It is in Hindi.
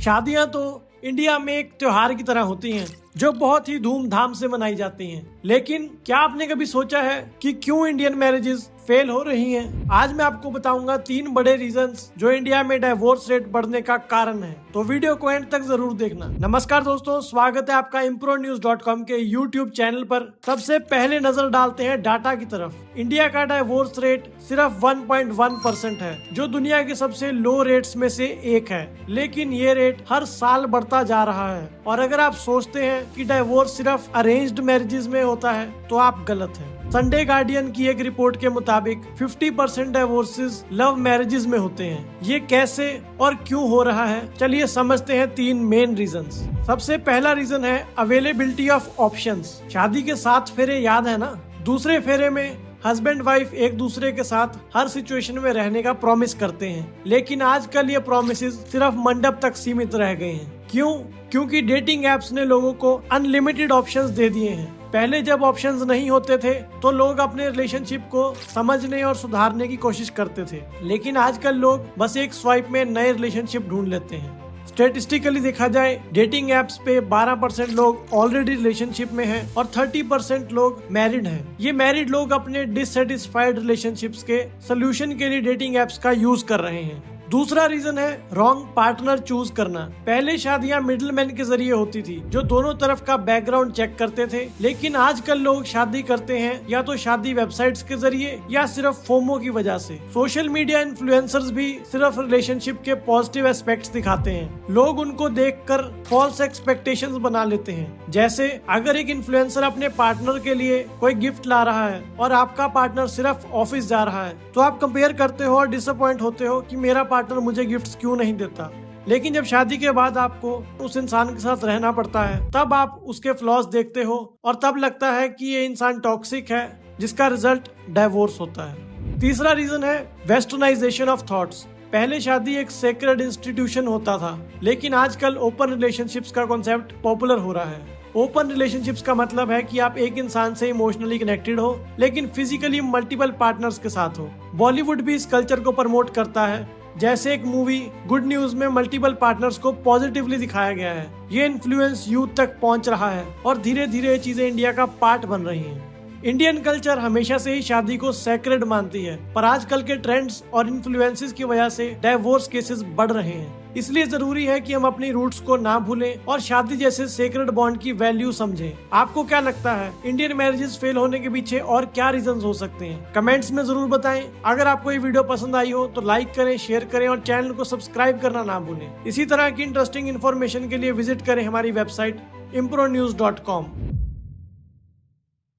शादियां तो इंडिया में एक त्योहार की तरह होती हैं जो बहुत ही धूमधाम से मनाई जाती हैं। लेकिन क्या आपने कभी सोचा है कि क्यों इंडियन मैरिजेस फेल हो रही हैं? आज मैं आपको बताऊंगा 3 बड़े रीजंस जो इंडिया में डाइवोर्स रेट बढ़ने का कारण है, तो वीडियो को एंड तक जरूर देखना। नमस्कार दोस्तों, स्वागत है आपका impronews.com के YouTube चैनल पर। सबसे पहले नजर डालते हैं डाटा की तरफ। इंडिया का डाइवोर्स रेट सिर्फ 1.1% है, जो दुनिया के सबसे लो रेट्स में से एक है। लेकिन ये रेट हर साल बढ़ता जा रहा है। और अगर आप सोचते हैं कि डाइवोर्स सिर्फ अरेंज्ड मैरिजेस में होता है तो आप गलत हैं। संडे गार्डियन की एक रिपोर्ट के मुताबिक 50% डाइवोर्सेस लव मैरिजेस में होते हैं। ये कैसे और क्यों हो रहा है, चलिए समझते हैं 3 मेन रीजंस। सबसे पहला रीजन है अवेलेबिलिटी ऑफ ऑप्शंस। शादी के 7 फेरे याद है ना? दूसरे फेरे में हस्बैंड वाइफ एक दूसरे के साथ हर सिचुएशन में रहने का प्रॉमिस करते हैं, लेकिन आजकल ये प्रॉमिसेस सिर्फ मंडप तक सीमित रह गए हैं। क्यों? क्योंकि डेटिंग एप्स ने लोगों को अनलिमिटेड ऑप्शंस दे दिए हैं। पहले जब ऑप्शंस नहीं होते थे तो लोग अपने रिलेशनशिप को समझने और सुधारने की कोशिश करते थे, लेकिन आजकल लोग बस एक स्वाइप में नए रिलेशनशिप ढूंढ लेते हैं। स्टेटिस्टिकली देखा जाए, डेटिंग एप्स पे 12% लोग ऑलरेडी रिलेशनशिप में हैं और 30% लोग मैरिड हैं। ये मैरिड लोग अपने डिससेटिस्फाइड रिलेशनशिप्स के सोल्यूशन के लिए डेटिंग एप्स का यूज कर रहे हैं। दूसरा रीजन है रॉन्ग पार्टनर चूज करना। पहले शादियां मिडिलमैन के जरिए होती थी जो दोनों तरफ का बैकग्राउंड चेक करते थे, लेकिन आजकल लोग शादी करते हैं या तो शादी वेबसाइट्स के जरिए या सिर्फ फोमो की वजह से। सोशल मीडिया इन्फ्लुएंसर्स भी सिर्फ रिलेशनशिप के पॉजिटिव एस्पेक्ट्स दिखाते हैं। लोग उनको देखकर फॉल्स एक्सपेक्टेशंस बना लेते हैं। जैसे अगर एक इन्फ्लुएंसर अपने पार्टनर के लिए कोई गिफ्ट ला रहा है और आपका पार्टनर सिर्फ ऑफिस जा रहा है, तो आप कंपेयर करते हो और डिसअपॉइंट होते हो कि मेरा पार्टनर मुझे गिफ्ट्स क्यों नहीं देता। लेकिन जब शादी के बाद आपको उस इंसान के साथ रहना पड़ता है, तब आप उसके फ्लॉज देखते हो और तब लगता है कि ये इंसान टॉक्सिक है, जिसका रिजल्ट डाइवोर्स होता है। तीसरा रीजन है वेस्टर्नाइजेशन ऑफ थॉट्स। पहले शादी एक सेक्रेड इंस्टीट्यूशन होता था, लेकिन आजकल ओपन रिलेशनशिप्स का कॉन्सेप्ट पॉपुलर हो रहा है। ओपन रिलेशनशिप्स का मतलब है कि आप एक इंसान से इमोशनली कनेक्टेड हो, लेकिन फिजिकली मल्टीपल पार्टनर्स के साथ हो। बॉलीवुड भी इस कल्चर को प्रमोट करता है। जैसे एक मूवी गुड न्यूज में मल्टीपल पार्टनर्स को पॉजिटिवली दिखाया गया है। ये इन्फ्लुएंस यूथ तक पहुंच रहा है और धीरे धीरे ये चीजें इंडिया का पार्ट बन रही हैं। इंडियन कल्चर हमेशा से ही शादी को सैक्रेड मानती है, पर आजकल के ट्रेंड्स और इन्फ्लुएंसेस की वजह से डाइवोर्स केसेस बढ़ रहे हैं। इसलिए जरूरी है कि हम अपनी रूट्स को ना भूलें और शादी जैसे सेक्रेड बॉन्ड की वैल्यू समझें। आपको क्या लगता है, इंडियन मैरिजेस फेल होने के पीछे और क्या रीजंस हो सकते हैं? कमेंट्स में जरूर बताएं। अगर आपको ये वीडियो पसंद आई हो तो लाइक करें, शेयर करें और चैनल को सब्सक्राइब करना ना भूलें। इसी तरह की इंटरेस्टिंग इन्फॉर्मेशन के लिए विजिट करें हमारी वेबसाइट impronews.com।